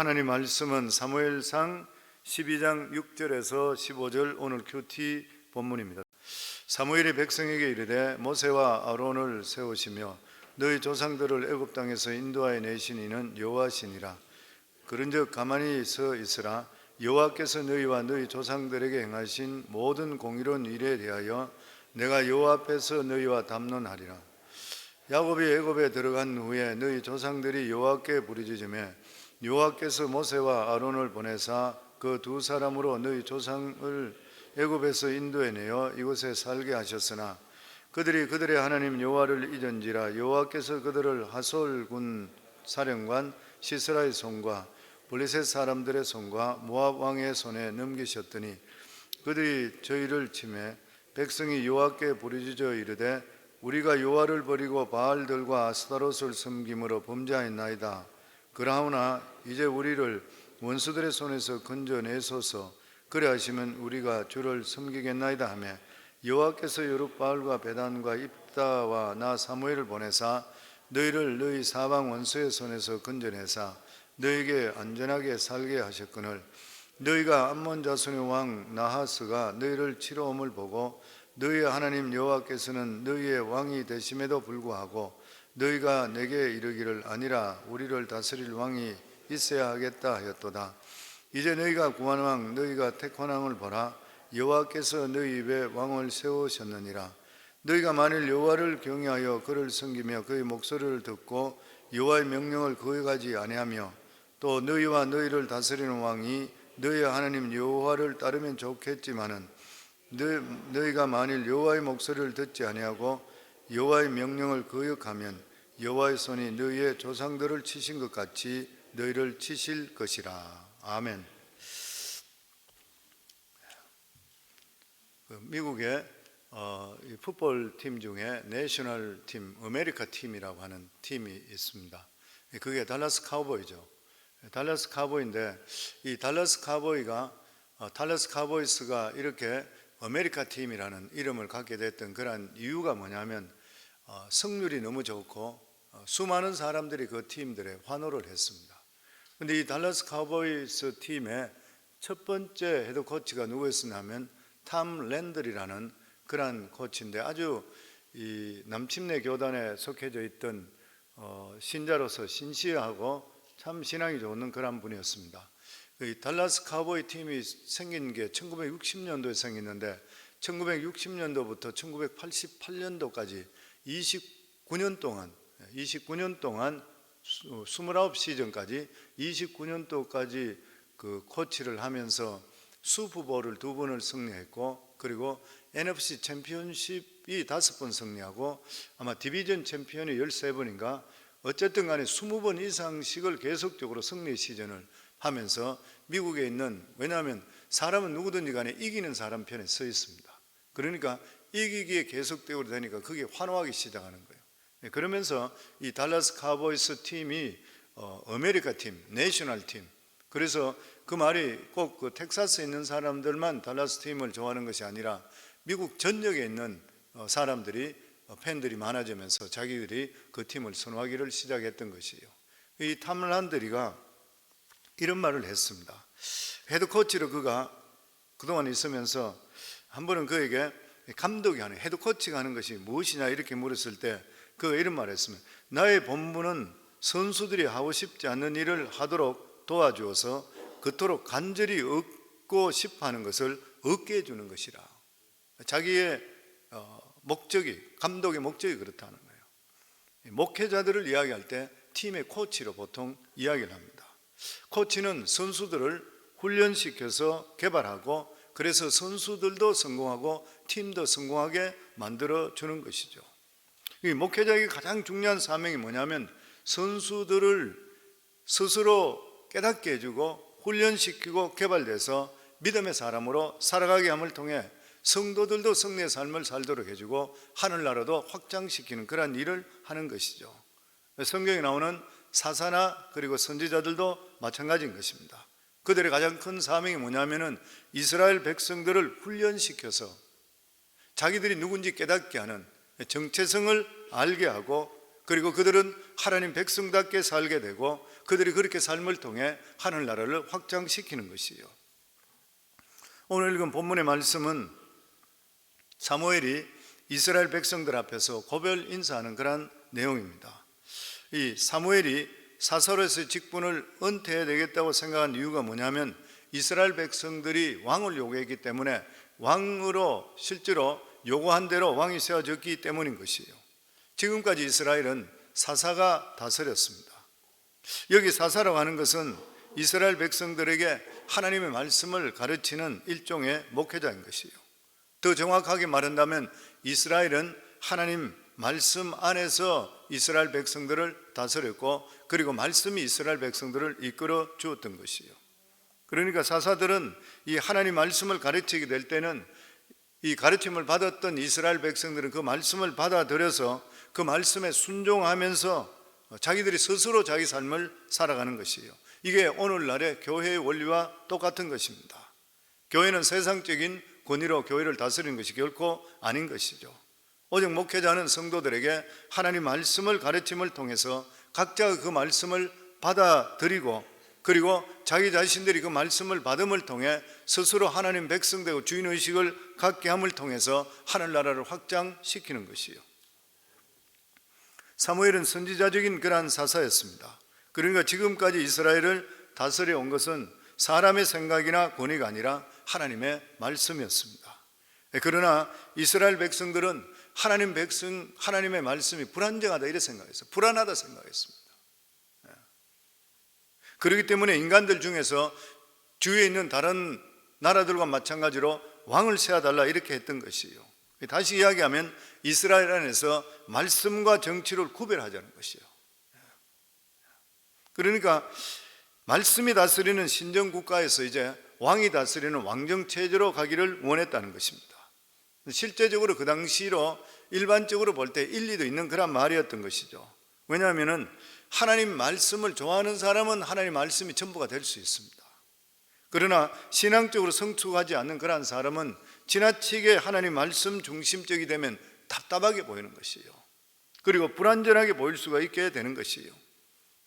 하나님 말씀은 사무엘상 12장 6절에서 15절 오늘 큐티 본문입니다. 사무엘이 백성에게 이르되 모세와 아론을 세우시며 너희 조상들을 애굽 땅에서 인도하여 내신 이는 여호와시니라. 그런즉 가만히 서 있으라. 여호와께서 너희와 너희 조상들에게 행하신 모든 공의로운 일에 대하여 내가 여호와 앞에서 너희와 담론하리라. 야곱이 애굽에 들어간 후에 너희 조상들이 여호와께 부르짖으며 여호와께서 모세와 아론을 보내사 그 두 사람으로 너희 조상을 애굽에서 인도해내어 이곳에 살게 하셨으나 그들이 그들의 하나님 여호와를 잊은지라 여호와께서 그들을 하솔군 사령관 시스라의 손과 블레셋 사람들의 손과 모압 왕의 손에 넘기셨더니 그들이 저희를 치매 백성이 여호와께 부르짖어 이르되 우리가 여호와를 버리고 바알들과 아스타롯을 섬김으로 범죄하였나이다. 그러하오나 이제 우리를 원수들의 손에서 건져내소서. 그래하시면 우리가 주를 섬기겠나이다 하며 여호와께서 여룻바알과 베단과 입다와 나 사무엘을 보내사 너희를 너희 사방 원수의 손에서 건져내사 너희에게 안전하게 살게 하셨거늘 너희가 암몬 자손의 왕 나하스가 너희를 치러 om을 보고 너희의 하나님 여호와께서는 너희의 왕이 되심에도 불구하고 너희가 내게 이르기를 아니라 우리를 다스릴 왕이 있어야 하겠다 하였도다. 이제 너희가 구한 왕 너희가 택한 왕을 보라. 여호와께서 너희 입에 왕을 세우셨느니라. 너희가 만일 여호와를 경외하여 그를 섬기며 그의 목소리를 듣고 여호와의 명령을 거역하지 아니하며 또 너희와 너희를 다스리는 왕이 너희의 하나님 여호와를 따르면 좋겠지만은 너희가 만일 여호와의 목소리를 듣지 아니하고 여호와의 명령을 거역하면 여호와의 손이 너희의 조상들을 치신 것 같이 너희를 치실 것이라. 아멘. 미국의 풋볼 팀 중에 내셔널 팀, 아메리카 팀이라고 하는 팀이 있습니다. 그게 달라스 카우보이죠. 달라스 카우보이인데 이 달라스 카우보이스가 이렇게 아메리카 팀이라는 이름을 갖게 됐던 그런 이유가 뭐냐면 승률이 너무 좋고 수많은 사람들이 그 팀들에 환호를 했습니다. 그런데 이 달라스 카우보이스 팀의 첫 번째 헤드 코치가 누구였냐면 탐 랜들이라는 그런 코치인데 아주 이 남침내 교단에 속해져 있던 신자로서 신실하고 참 신앙이 좋은 그런 분이었습니다. 이 달라스 카우보이 팀이 생긴 게 1960년도에 생겼는데 1960년도부터 1988년도까지 29년 동안 29시즌까지 29년도까지 그 코치를 하면서 슈퍼볼을 2번을 승리했고 그리고 NFC 챔피언십이 5번 승리하고 아마 디비전 챔피언이 13번인가 어쨌든 간에 20번 이상씩을 계속적으로 승리 시즌을 하면서 미국에 있는 왜냐하면 사람은 누구든지 간에 이기는 사람 편에 서 있습니다. 그러니까 이기기에 계속되고 되니까 그게 환호하기 시작하는 거예요. 그러면서 이 달라스 카우보이스 팀이 아메리카 팀, 내셔널 팀. 그래서 그 말이 꼭 그 텍사스에 있는 사람들만 달라스 팀을 좋아하는 것이 아니라 미국 전역에 있는 사람들이 팬들이 많아지면서 자기들이 그 팀을 선호하기를 시작했던 것이에요. 이 탐 란드리가 이런 말을 했습니다. 헤드 코치로 그가 그동안 있으면서 한 번은 그에게 감독이 하는 헤드 코치가 하는 것이 무엇이냐 이렇게 물었을 때 그가 이런 말을 했습니다. 나의 본분은 선수들이 하고 싶지 않는 일을 하도록 도와주어서 그토록 간절히 얻고 싶어 하는 것을 얻게 해주는 것이라. 자기의 목적이 감독의 목적이 그렇다는 거예요. 목회자들을 이야기할 때 팀의 코치로 보통 이야기를 합니다. 코치는 선수들을 훈련시켜서 개발하고 그래서 선수들도 성공하고 팀도 성공하게 만들어 주는 것이죠. 이 목회자에게 가장 중요한 사명이 뭐냐면 선수들을 스스로 깨닫게 해주고 훈련시키고 개발돼서 믿음의 사람으로 살아가게 함을 통해 성도들도 승리의 삶을 살도록 해주고 하늘나라도 확장시키는 그런 일을 하는 것이죠. 성경에 나오는 사사나 그리고 선지자들도 마찬가지인 것입니다. 그들의 가장 큰 사명이 뭐냐면은 이스라엘 백성들을 훈련시켜서 자기들이 누군지 깨닫게 하는 정체성을 알게 하고 그리고 그들은 하나님 백성답게 살게 되고 그들이 그렇게 삶을 통해 하늘나라를 확장시키는 것이요. 오늘 읽은 본문의 말씀은 사무엘이 이스라엘 백성들 앞에서 고별 인사하는 그런 내용입니다. 이 사무엘이 사사로에서 직분을 은퇴해야 되겠다고 생각한 이유가 뭐냐면 이스라엘 백성들이 왕을 요구했기 때문에 왕으로 실제로 요구한 대로 왕이 세워졌기 때문인 것이에요. 지금까지 이스라엘은 사사가 다스렸습니다. 여기 사사라고 하는 것은 이스라엘 백성들에게 하나님의 말씀을 가르치는 일종의 목회자인 것이에요. 더 정확하게 말한다면 이스라엘은 하나님 말씀 안에서 이스라엘 백성들을 다스렸고 그리고 말씀이 이스라엘 백성들을 이끌어 주었던 것이에요. 그러니까 사사들은 이 하나님 말씀을 가르치게 될 때는 이 가르침을 받았던 이스라엘 백성들은 그 말씀을 받아들여서 그 말씀에 순종하면서 자기들이 스스로 자기 삶을 살아가는 것이에요. 이게 오늘날의 교회의 원리와 똑같은 것입니다. 교회는 세상적인 권위로 교회를 다스리는 것이 결코 아닌 것이죠. 오직 목회자는 성도들에게 하나님 말씀을 가르침을 통해서 각자가 그 말씀을 받아들이고 그리고 자기 자신들이 그 말씀을 받음을 통해 스스로 하나님 백성되고 주인의식을 갖게 함을 통해서 하늘나라를 확장시키는 것이요. 사무엘은 선지자적인 그러한 사사였습니다. 그러니까 지금까지 이스라엘을 다스려 온 것은 사람의 생각이나 권위가 아니라 하나님의 말씀이었습니다. 그러나 이스라엘 백성들은 하나님의 말씀이 불안정하다 이렇게 생각했어요. 불안하다 생각했습니다. 그렇기 때문에 인간들 중에서 주위에 있는 다른 나라들과 마찬가지로 왕을 세워달라 이렇게 했던 것이에요. 다시 이야기하면 이스라엘 안에서 말씀과 정치를 구별하자는 것이에요. 그러니까 말씀이 다스리는 신정국가에서 이제 왕이 다스리는 왕정체제로 가기를 원했다는 것입니다. 실제적으로 그 당시로 일반적으로 볼 때 일리도 있는 그런 말이었던 것이죠. 왜냐하면 하나님 말씀을 좋아하는 사람은 하나님 말씀이 전부가 될 수 있습니다. 그러나 신앙적으로 성숙하지 않는 그러한 사람은 지나치게 하나님 말씀 중심적이 되면 답답하게 보이는 것이에요. 그리고 불완전하게 보일 수가 있게 되는 것이에요.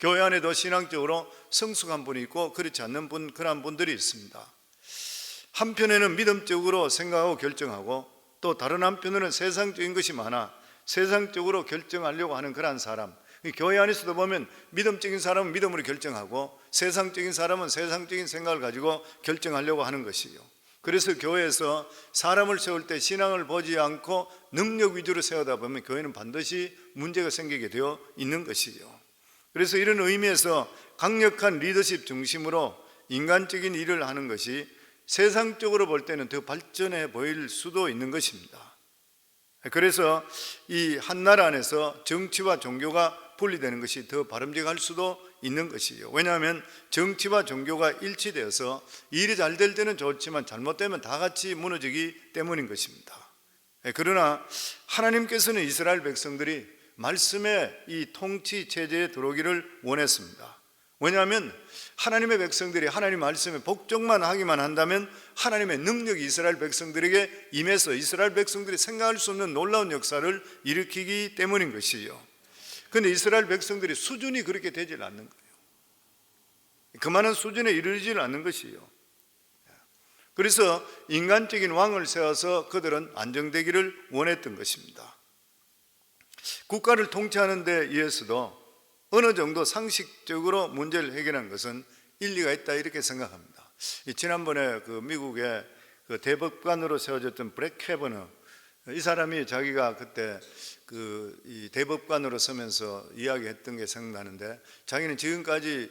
교회 안에도 신앙적으로 성숙한 분이 있고 그렇지 않는 그러한 분들이 있습니다. 한편에는 믿음적으로 생각하고 결정하고 또 다른 한편으로는 세상적인 것이 많아 세상적으로 결정하려고 하는 그러한 사람, 교회 안에서도 보면 믿음적인 사람은 믿음으로 결정하고 세상적인 사람은 세상적인 생각을 가지고 결정하려고 하는 것이요. 그래서 교회에서 사람을 세울 때 신앙을 보지 않고 능력 위주로 세우다 보면 교회는 반드시 문제가 생기게 되어 있는 것이요. 그래서 이런 의미에서 강력한 리더십 중심으로 인간적인 일을 하는 것이 세상적으로 볼 때는 더 발전해 보일 수도 있는 것입니다. 그래서 이 한 나라 안에서 정치와 종교가 분리되는 것이 더 바람직할 수도 있는 것이에요. 왜냐하면 정치와 종교가 일치되어서 일이 잘 될 때는 좋지만 잘못되면 다 같이 무너지기 때문인 것입니다. 그러나 하나님께서는 이스라엘 백성들이 말씀의 이 통치 체제에 들어오기를 원했습니다. 왜냐하면 하나님의 백성들이 하나님 말씀에 복종만 하기만 한다면 하나님의 능력이 이스라엘 백성들에게 임해서 이스라엘 백성들이 생각할 수 없는 놀라운 역사를 일으키기 때문인 것이에요. 그런데 이스라엘 백성들이 수준이 그렇게 되질 않는 거예요. 그만한 수준에 이르지를 않는 것이에요. 그래서 인간적인 왕을 세워서 그들은 안정되기를 원했던 것입니다. 국가를 통치하는 데 의해서도 어느 정도 상식적으로 문제를 해결한 것은 일리가 있다 이렇게 생각합니다. 지난번에 그 미국의 그 대법관으로 세워졌던 브렉 캐버너, 이 사람이 자기가 그때 이 대법관으로 서면서 이야기했던 게 생각나는데, 자기는 지금까지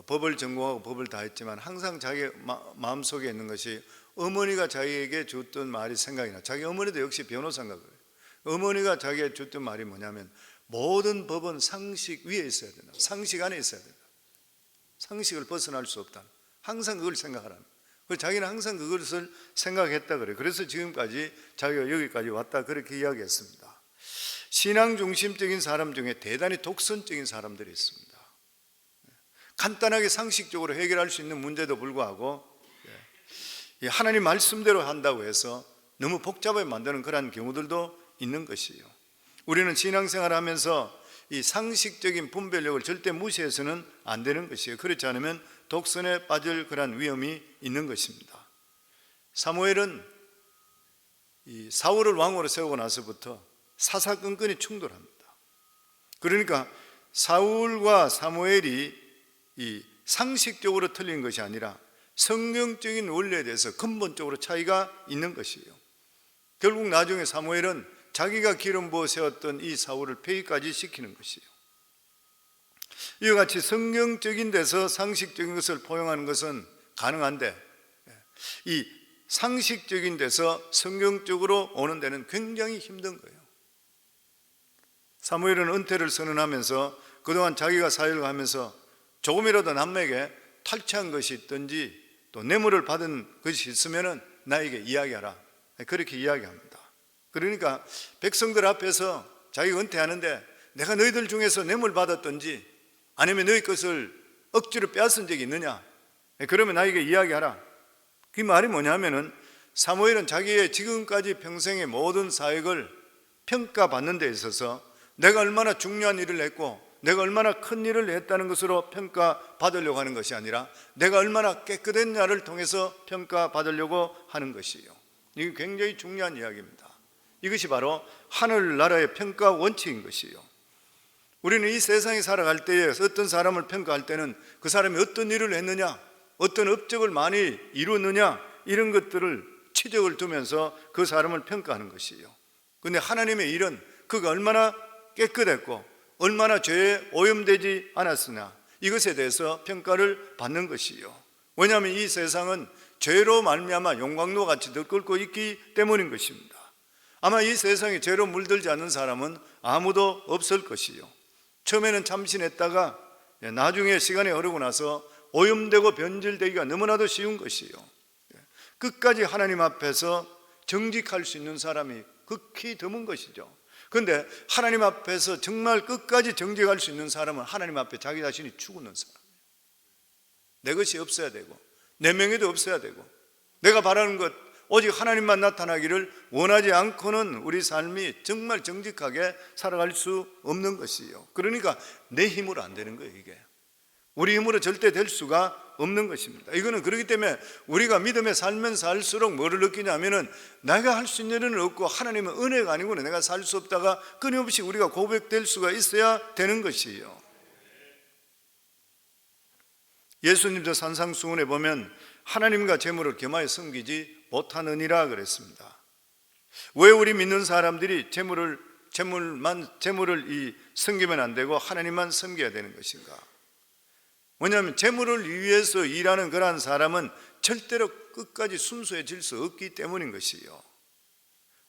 법을 전공하고 법을 다 했지만 항상 자기 마음속에 있는 것이 어머니가 자기에게 줬던 말이 생각이 나. 자기 어머니도 역시 변호사인가 그래요. 어머니가 자기에게 줬던 말이 뭐냐면 모든 법은 상식 위에 있어야 된다. 상식 안에 있어야 된다. 상식을 벗어날 수 없다. 항상 그걸 생각하라는. 그래서 자기는 항상 그것을 생각했다 그래요. 그래서 지금까지 자기가 여기까지 왔다 그렇게 이야기했습니다. 신앙 중심적인 사람 중에 대단히 독선적인 사람들이 있습니다. 간단하게 상식적으로 해결할 수 있는 문제도 불구하고 하나님 말씀대로 한다고 해서 너무 복잡하게 만드는 그런 경우들도 있는 것이에요. 우리는 신앙생활을 하면서 이 상식적인 분별력을 절대 무시해서는 안 되는 것이에요. 그렇지 않으면 독선에 빠질 그런 위험이 있는 것입니다. 사무엘은 이 사울을 왕으로 세우고 나서부터 사사건건이 충돌합니다. 그러니까 사울과 사무엘이 이 상식적으로 틀린 것이 아니라 성경적인 원리에 대해서 근본적으로 차이가 있는 것이에요. 결국 나중에 사무엘은 자기가 기름 부어 세웠던 이 사울을 폐위까지 시키는 것이에요. 이와 같이 성경적인 데서 상식적인 것을 포용하는 것은 가능한데, 이 상식적인 데서 성경적으로 오는 데는 굉장히 힘든 거예요. 사무엘은 은퇴를 선언하면서 그동안 자기가 사역을 하면서 조금이라도 남에게 탈취한 것이 있든지 또 뇌물을 받은 것이 있으면 나에게 이야기하라, 그렇게 이야기합니다. 그러니까 백성들 앞에서 자기가 은퇴하는데 내가 너희들 중에서 뇌물 받았든지 아니면 너희 것을 억지로 빼앗은 적이 있느냐, 그러면 나에게 이야기하라. 그 말이 뭐냐면은 사무엘은 자기의 지금까지 평생의 모든 사역을 평가받는 데 있어서 내가 얼마나 중요한 일을 했고 내가 얼마나 큰 일을 했다는 것으로 평가받으려고 하는 것이 아니라 내가 얼마나 깨끗했냐를 통해서 평가받으려고 하는 것이에요. 이게 굉장히 중요한 이야기입니다. 이것이 바로 하늘나라의 평가 원칙인 것이에요. 우리는 이 세상에 살아갈 때에 어떤 사람을 평가할 때는 그 사람이 어떤 일을 했느냐, 어떤 업적을 많이 이루었느냐, 이런 것들을 치적을 두면서 그 사람을 평가하는 것이에요. 그런데 하나님의 일은 그가 얼마나 깨끗했고 얼마나 죄에 오염되지 않았으냐, 이것에 대해서 평가를 받는 것이에요. 왜냐하면 이 세상은 죄로 말미암아 용광로 같이 들끓고 있기 때문인 것입니다. 아마 이 세상에 죄로 물들지 않는 사람은 아무도 없을 것이요. 처음에는 참신했다가 나중에 시간이 흐르고 나서 오염되고 변질되기가 너무나도 쉬운 것이요. 끝까지 하나님 앞에서 정직할 수 있는 사람이 극히 드문 것이죠. 그런데 하나님 앞에서 정말 끝까지 정직할 수 있는 사람은 하나님 앞에 자기 자신이 죽는 사람이에요. 내 것이 없어야 되고 내 명예도 없어야 되고 내가 바라는 것 오직 하나님만 나타나기를 원하지 않고는 우리 삶이 정말 정직하게 살아갈 수 없는 것이에요. 그러니까 내 힘으로 안 되는 거예요. 이게 우리 힘으로 절대 될 수가 없는 것입니다. 이거는 그렇기 때문에 우리가 믿음에 살면서 살수록 뭐를 느끼냐면은 내가 할 수 있는 일은 없고 하나님은 은혜가 아니고는 내가 살 수 없다가 끊임없이 우리가 고백될 수가 있어야 되는 것이에요. 예수님도 산상수훈에 보면 하나님과 재물을 겸하여 섬기지 못하느니라 그랬습니다. 왜 우리 믿는 사람들이 재물을 섬기면 안 되고 하나님만 섬겨야 되는 것인가? 왜냐하면 재물을 위해서 일하는 그러한 사람은 절대로 끝까지 순수해질 수 없기 때문인 것이요.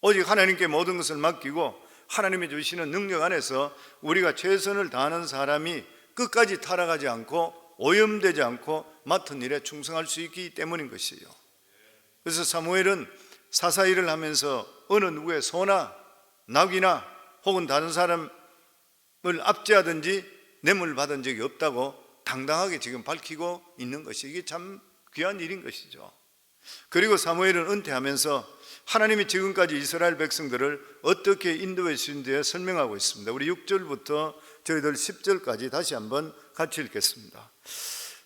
오직 하나님께 모든 것을 맡기고 하나님이 주시는 능력 안에서 우리가 최선을 다하는 사람이 끝까지 타락하지 않고 오염되지 않고 맡은 일에 충성할 수 있기 때문인 것이요. 그래서 사무엘은 사사일을 하면서 어느 누구의 소나 낙이나 혹은 다른 사람을 압제하든지 뇌물 받은 적이 없다고 당당하게 지금 밝히고 있는 것이 이게 참 귀한 일인 것이죠. 그리고 사무엘은 은퇴하면서 하나님이 지금까지 이스라엘 백성들을 어떻게 인도해 주신지에 설명하고 있습니다. 우리 6절부터 저희들 10절까지 다시 한번 같이 읽겠습니다.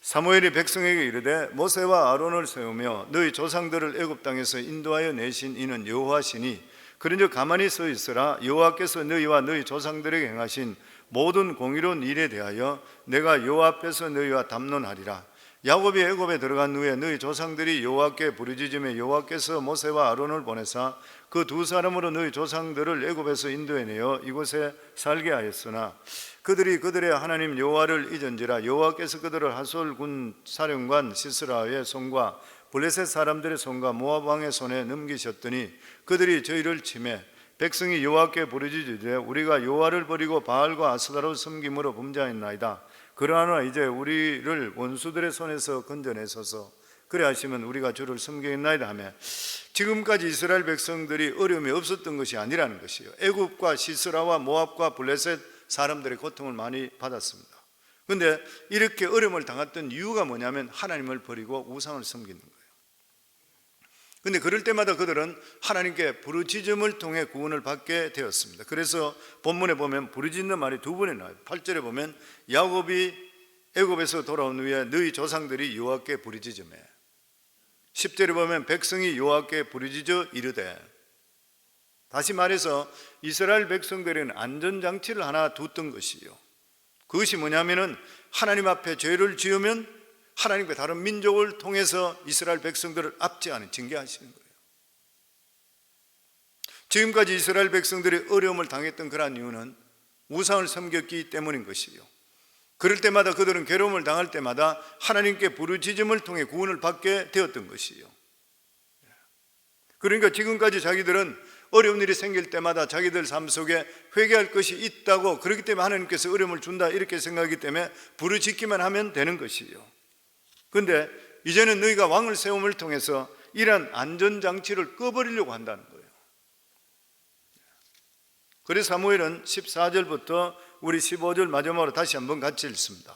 사무엘이 백성에게 이르되 모세와 아론을 세우며 너희 조상들을 애굽 땅에서 인도하여 내신 이는 여호와시니 그런즉 가만히 서 있으라. 여호와께서 너희와 너희 조상들에게 행하신 모든 공의로운 일에 대하여 내가 여호와 앞에서 너희와 담론하리라. 야곱이 애굽에 들어간 후에 너희 조상들이 여호와께 부르짖으며 여호와께서 모세와 아론을 보내사 그 두 사람으로 너희 조상들을 애굽에서 인도해내어 이곳에 살게 하였으나 그들이 그들의 하나님 여호와를 잊은지라. 여호와께서 그들을 하솔 군 사령관 시스라의 손과 블레셋 사람들의 손과 모압 왕의 손에 넘기셨더니 그들이 저희를 치매 백성이 여호와께 부르짖으되 우리가 여호와를 버리고 바알과 아스타를 섬김으로 범죄하였나이다. 그러나 이제 우리를 원수들의 손에서 건져내소서. 그래 하시면 우리가 주를 섬기겠나이다 하며 지금까지 이스라엘 백성들이 어려움이 없었던 것이 아니라는 것이에요. 애굽과 시스라와 모압과 블레셋 사람들의 고통을 많이 받았습니다. 그런데 이렇게 어려움을 당했던 이유가 뭐냐면 하나님을 버리고 우상을 섬기는 거예요. 근데 그럴 때마다 그들은 하나님께 부르짖음을 통해 구원을 받게 되었습니다. 그래서 본문에 보면 부르짖는 말이 두 번이 나와요. 8절에 보면 야곱이 애굽에서 돌아온 후에 너희 조상들이 여호와께 부르짖으며, 10절에 보면 백성이 여호와께 부르짖어 이르되. 다시 말해서 이스라엘 백성들은 안전장치를 하나 뒀던 것이요, 그것이 뭐냐면은 하나님 앞에 죄를 지으면 하나님과 다른 민족을 통해서 이스라엘 백성들을 압제하는, 징계하시는 거예요. 지금까지 이스라엘 백성들이 어려움을 당했던 그러한 이유는 우상을 섬겼기 때문인 것이요, 그럴 때마다 그들은 괴로움을 당할 때마다 하나님께 부르짖음을 통해 구원을 받게 되었던 것이요. 그러니까 지금까지 자기들은 어려운 일이 생길 때마다 자기들 삶 속에 회개할 것이 있다고, 그렇기 때문에 하나님께서 어려움을 준다 이렇게 생각하기 때문에 부르짖기만 하면 되는 것이요. 그런데 이제는 너희가 왕을 세움을 통해서 이러한 안전장치를 꺼버리려고 한다는 거예요. 그래서 사무엘은 14절부터 우리 15절 마지막으로 다시 한번 같이 읽습니다.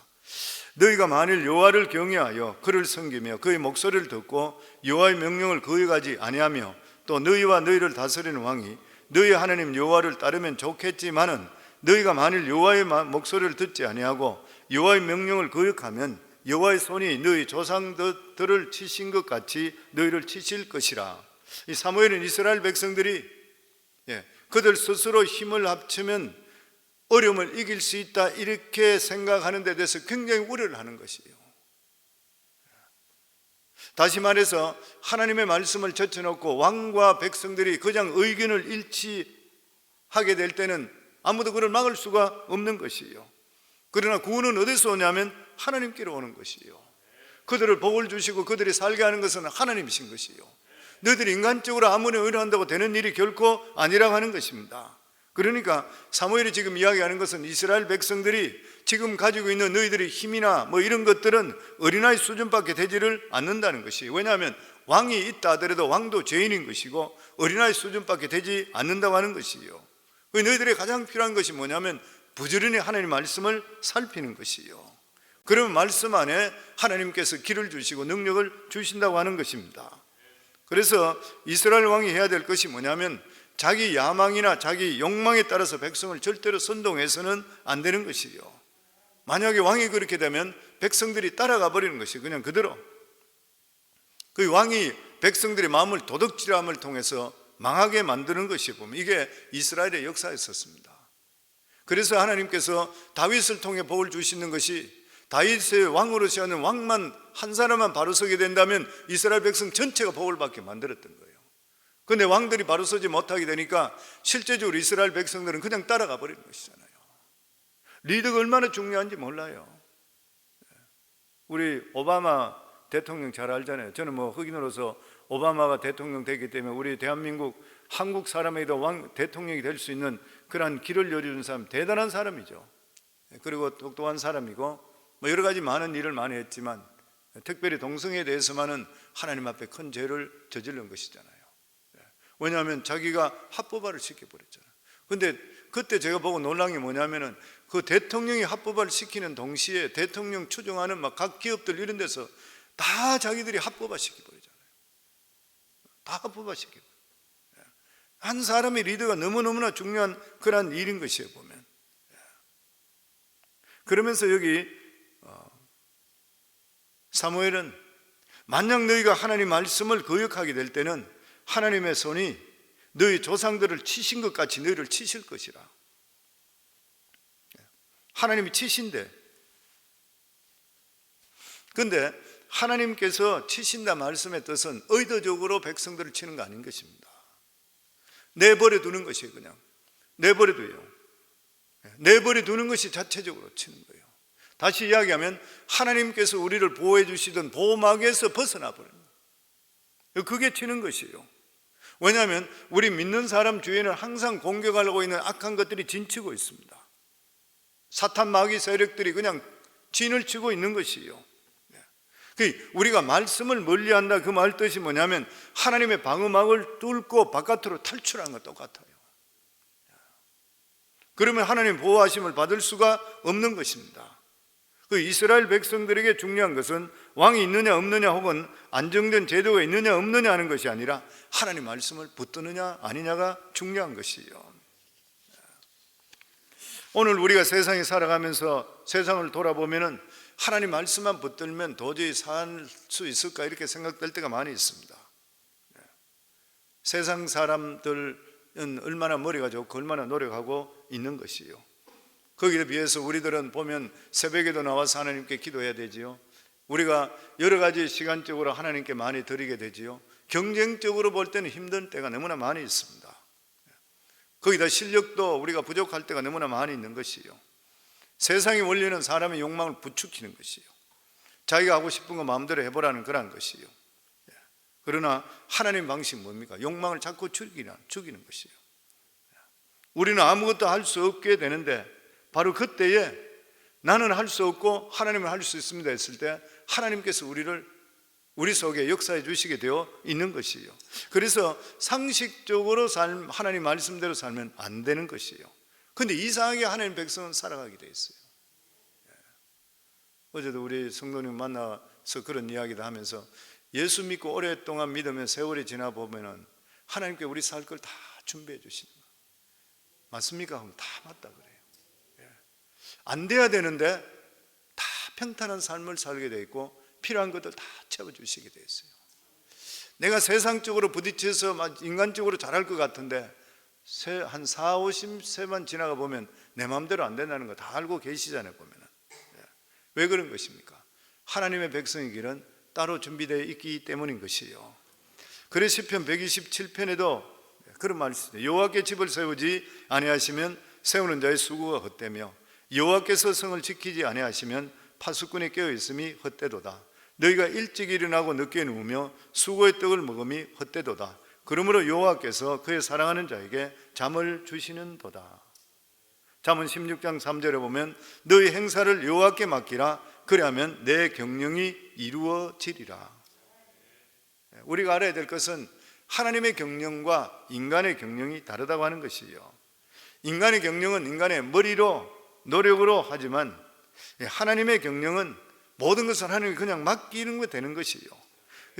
너희가 만일 여호와를 경외하여 그를 섬기며 그의 목소리를 듣고 여호와의 명령을 거역하지 아니하며 또 너희와 너희를 다스리는 왕이 너희 하나님 여호와를 따르면 좋겠지만은, 너희가 만일 여호와의 목소리를 듣지 아니하고 여호와의 명령을 거역하면 여호와의 손이 너희 조상들을 치신 것 같이 너희를 치실 것이라. 이 사무엘은 이스라엘 백성들이 그들 스스로 힘을 합치면 어려움을 이길 수 있다 이렇게 생각하는 데 대해서 굉장히 우려를 하는 것이에요. 다시 말해서 하나님의 말씀을 젖혀놓고 왕과 백성들이 그냥 의견을 일치하게 될 때는 아무도 그를 막을 수가 없는 것이에요. 그러나 구원은 어디서 오냐면 하나님께로 오는 것이에요. 그들을 복을 주시고 그들이 살게 하는 것은 하나님이신 것이에요. 너희들이 인간적으로 아무리 의뢰한다고 되는 일이 결코 아니라고 하는 것입니다. 그러니까 사무엘이 지금 이야기하는 것은 이스라엘 백성들이 지금 가지고 있는 너희들의 힘이나 뭐 이런 것들은 어린아이 수준밖에 되지를 않는다는 것이에요. 왜냐하면 왕이 있다 하더라도 왕도 죄인인 것이고 어린아이 수준밖에 되지 않는다고 하는 것이에요. 너희들의 가장 필요한 것이 뭐냐면 부지런히 하나님 말씀을 살피는 것이에요. 그러면 말씀 안에 하나님께서 길을 주시고 능력을 주신다고 하는 것입니다. 그래서 이스라엘 왕이 해야 될 것이 뭐냐면 자기 야망이나 자기 욕망에 따라서 백성을 절대로 선동해서는 안 되는 것이에요. 만약에 왕이 그렇게 되면 백성들이 따라가 버리는 것이 그냥 그대로. 그 왕이 백성들의 마음을 도둑질함을 통해서 망하게 만드는 것이 보면 이게 이스라엘의 역사였었습니다. 그래서 하나님께서 다윗을 통해 복을 주시는 것이, 다윗의 왕으로 세우는 왕만 한 사람만 바로 서게 된다면 이스라엘 백성 전체가 복을 받게 만들었던 거예요. 그런데 왕들이 바로 서지 못하게 되니까 실제적으로 이스라엘 백성들은 그냥 따라가 버리는 것이잖아요. 리더가 얼마나 중요한지 몰라요. 우리 오바마 대통령 잘 알잖아요. 저는 뭐 흑인으로서 오바마가 대통령 되기 때문에 우리 대한민국 한국 사람에게도 대통령이 될 수 있는 그러한 길을 열어준 사람, 대단한 사람이죠. 그리고 똑똑한 사람이고 뭐 여러 가지 많은 일을 많이 했지만 특별히 동성애에 대해서만은 하나님 앞에 큰 죄를 저지른 것이잖아요. 왜냐하면 자기가 합법화를 시켜버렸잖아요. 근데 그때 제가 보고 놀란 게 뭐냐면은 그 대통령이 합법화를 시키는 동시에 대통령 추종하는 막 각 기업들 이런 데서 다 자기들이 합법화 시켜버리잖아요. 다 합법화 시켜버려요. 한 사람의 리더가 너무너무나 중요한 그런 일인 것이에요, 보면. 그러면서 여기 사무엘은 만약 너희가 하나님 말씀을 거역하게 될 때는 하나님의 손이 너희 조상들을 치신 것 같이 너희를 치실 것이라. 하나님이 치신대. 그런데 하나님께서 치신다 말씀의 뜻은 의도적으로 백성들을 치는 거 아닌 것입니다. 내버려 두는 것이에요. 그냥 내버려 둬요. 내버려 두는 것이 자체적으로 치는 거예요. 다시 이야기하면 하나님께서 우리를 보호해 주시던 보호막에서 벗어나 버리는 거예요. 그게 치는 것이에요. 왜냐하면 우리 믿는 사람 주위에는 항상 공격하려고 있는 악한 것들이 진치고 있습니다. 사탄 마귀 세력들이 그냥 진을 치고 있는 것이에요. 우리가 말씀을 멀리한다, 그 말 뜻이 뭐냐면 하나님의 방어막을 뚫고 바깥으로 탈출하는 것 똑같아요. 그러면 하나님 보호하심을 받을 수가 없는 것입니다. 그 이스라엘 백성들에게 중요한 것은 왕이 있느냐 없느냐 혹은 안정된 제도가 있느냐 없느냐 하는 것이 아니라 하나님 말씀을 붙드느냐 아니냐가 중요한 것이요. 오늘 우리가 세상에 살아가면서 세상을 돌아보면은 하나님 말씀만 붙들면 도저히 살 수 있을까 이렇게 생각될 때가 많이 있습니다. 세상 사람들은 얼마나 머리가 좋고 얼마나 노력하고 있는 것이요. 거기에 비해서 우리들은 보면 새벽에도 나와서 하나님께 기도해야 되지요. 우리가 여러 가지 시간적으로 하나님께 많이 드리게 되지요. 경쟁적으로 볼 때는 힘든 때가 너무나 많이 있습니다. 거기다 실력도 우리가 부족할 때가 너무나 많이 있는 것이요. 세상의 원리는 사람의 욕망을 부추기는 것이요. 자기가 하고 싶은 거 마음대로 해보라는 그런 것이요. 그러나 하나님 방식은 뭡니까? 욕망을 자꾸 죽이는 것이요. 우리는 아무것도 할 수 없게 되는데 바로 그때에 나는 할 수 없고 하나님은 할 수 있습니다 했을 때 하나님께서 우리 속에 역사해 주시게 되어 있는 것이요. 그래서 상식적으로 하나님 말씀대로 살면 안 되는 것이요. 그런데 이상하게 하나님 백성은 살아가게 돼 있어요. 어제도 우리 성도님 만나서 그런 이야기도 하면서 예수 믿고 오랫동안 믿으면 세월이 지나 보면은 하나님께 우리 살 걸 다 준비해 주시는 거예요. 맞습니까? 그럼 다 맞다 그래요. 안 돼야 되는데 다 평탄한 삶을 살게 돼 있고 필요한 것들 다 채워주시게 돼 있어요. 내가 세상적으로 부딪혀서 막 인간적으로 잘할 것 같은데 한 4, 50세만 지나가 보면 내 마음대로 안 된다는 거 다 알고 계시잖아요. 보면은. 왜 그런 것입니까? 하나님의 백성의 길은 따로 준비되어 있기 때문인 것이요. 그래서 시편 127편에도 그런 말이 있습니다. 여호와께 집을 세우지 아니하시면 세우는 자의 수고가 헛되며 여호와께서 성을 지키지 아니하시면 파수꾼이 깨어 있음이 헛되도다. 너희가 일찍 일어나고 늦게 누우며 수고의 떡을 먹음이 헛되도다. 그러므로 여호와께서 그의 사랑하는 자에게 잠을 주시는도다. 잠언 16장 3절에 보면 너희 행사를 여호와께 맡기라. 그리하면 내 경영이 이루어지리라. 우리가 알아야 될 것은 하나님의 경영과 인간의 경영이 다르다고 하는 것이요. 인간의 경영은 인간의 머리로 노력으로 하지만 하나님의 경영은 모든 것을 하나님께 그냥 맡기는 거 되는 것이요.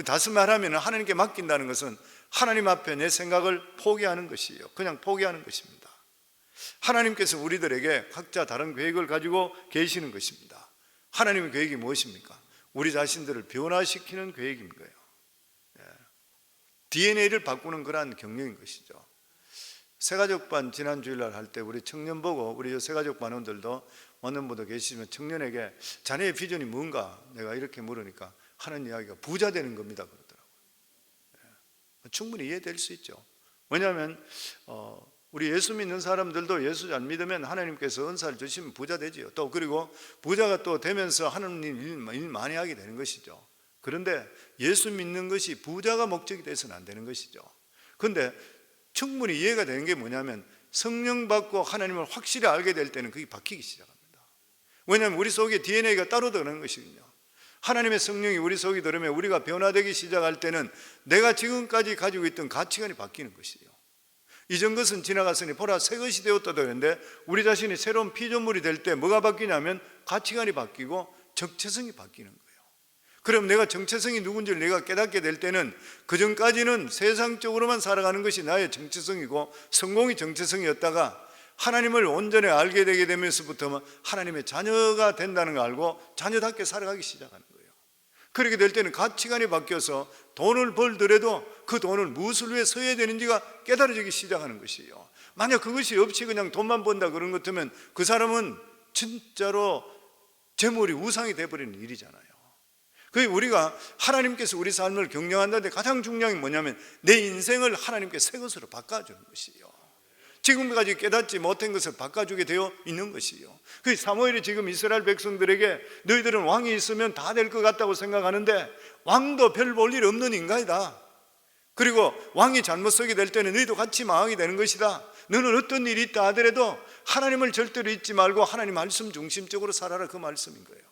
다시 말하면 하나님께 맡긴다는 것은 하나님 앞에 내 생각을 포기하는 것이요. 그냥 포기하는 것입니다. 하나님께서 우리들에게 각자 다른 계획을 가지고 계시는 것입니다. 하나님의 계획이 무엇입니까? 우리 자신들을 변화시키는 계획인 거예요. DNA를 바꾸는 그러한 경영인 것이죠. 새가족반 지난 주일날 할 때 우리 청년 보고 우리 새가족 반원들도 어느 분도 계시지만 청년에게 자네의 비전이 뭔가 내가 이렇게 물으니까 하는 이야기가 부자 되는 겁니다 그러더라고요. 충분히 이해될 수 있죠. 왜냐하면 우리 예수 믿는 사람들도 예수 잘 믿으면 하나님께서 은사를 주시면 부자 되지요. 또 그리고 부자가 또 되면서 하나님 일 많이 하게 되는 것이죠. 그런데 예수 믿는 것이 부자가 목적이 돼서는 안 되는 것이죠. 그런데 충분히 이해가 되는 게 뭐냐면 성령 받고 하나님을 확실히 알게 될 때는 그게 바뀌기 시작합니다. 왜냐하면 우리 속에 DNA가 따로 들어가는 것이거든요. 하나님의 성령이 우리 속에 들으면 우리가 변화되기 시작할 때는 내가 지금까지 가지고 있던 가치관이 바뀌는 것이에요. 이전 것은 지나갔으니 보라 새 것이 되었다 되는데 우리 자신이 새로운 피조물이 될 때 뭐가 바뀌냐면 가치관이 바뀌고 정체성이 바뀌는 거예요. 그럼 내가 정체성이 누군지를 내가 깨닫게 될 때는 그전까지는 세상적으로만 살아가는 것이 나의 정체성이고 성공이 정체성이었다가 하나님을 온전히 알게 되게 되면서부터 하나님의 자녀가 된다는 걸 알고 자녀답게 살아가기 시작하는 거예요. 그렇게 될 때는 가치관이 바뀌어서 돈을 벌더라도 그 돈을 무엇을 위해 써야 되는지가 깨달아지기 시작하는 것이에요. 만약 그것이 없이 그냥 돈만 번다 그런 것 같으면 그 사람은 진짜로 재물이 우상이 되어버리는 일이잖아요. 그게 우리가 하나님께서 우리 삶을 경영한다는데 가장 중요한 게 뭐냐면 내 인생을 하나님께 새 것으로 바꿔주는 것이에요. 지금까지 깨닫지 못한 것을 바꿔주게 되어 있는 것이요. 그 사무엘이 지금 이스라엘 백성들에게 너희들은 왕이 있으면 다 될 것 같다고 생각하는데 왕도 별 볼 일 없는 인간이다. 그리고 왕이 잘못 서게 될 때는 너희도 같이 망하게 되는 것이다. 너는 어떤 일이 있다 하더라도 하나님을 절대로 잊지 말고 하나님 말씀 중심적으로 살아라, 그 말씀인 거예요.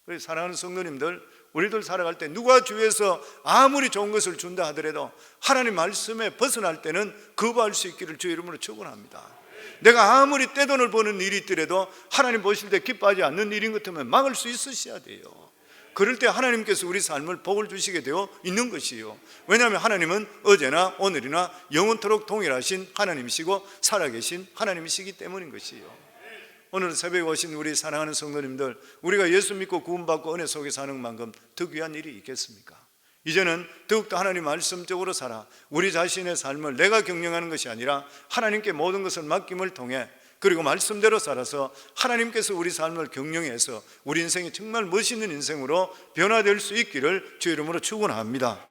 그래서 사랑하는 성도님들, 우리들 살아갈 때 누가 주위에서 아무리 좋은 것을 준다 하더라도 하나님 말씀에 벗어날 때는 거부할 수 있기를 주의 이름으로 축원합니다. 내가 아무리 떼돈을 버는 일이 있더라도 하나님 보실 때 기뻐하지 않는 일인 것 같으면 막을 수 있으셔야 돼요. 그럴 때 하나님께서 우리 삶을 복을 주시게 되어 있는 것이요. 왜냐하면 하나님은 어제나 오늘이나 영원토록 동일하신 하나님이시고 살아계신 하나님이시기 때문인 것이요. 오늘 새벽에 오신 우리 사랑하는 성도님들, 우리가 예수 믿고 구원받고 은혜 속에 사는 만큼 더 귀한 일이 있겠습니까? 이제는 더욱더 하나님 말씀적으로 살아 우리 자신의 삶을 내가 경영하는 것이 아니라 하나님께 모든 것을 맡김을 통해 그리고 말씀대로 살아서 하나님께서 우리 삶을 경영해서 우리 인생이 정말 멋있는 인생으로 변화될 수 있기를 주의 이름으로 축원합니다.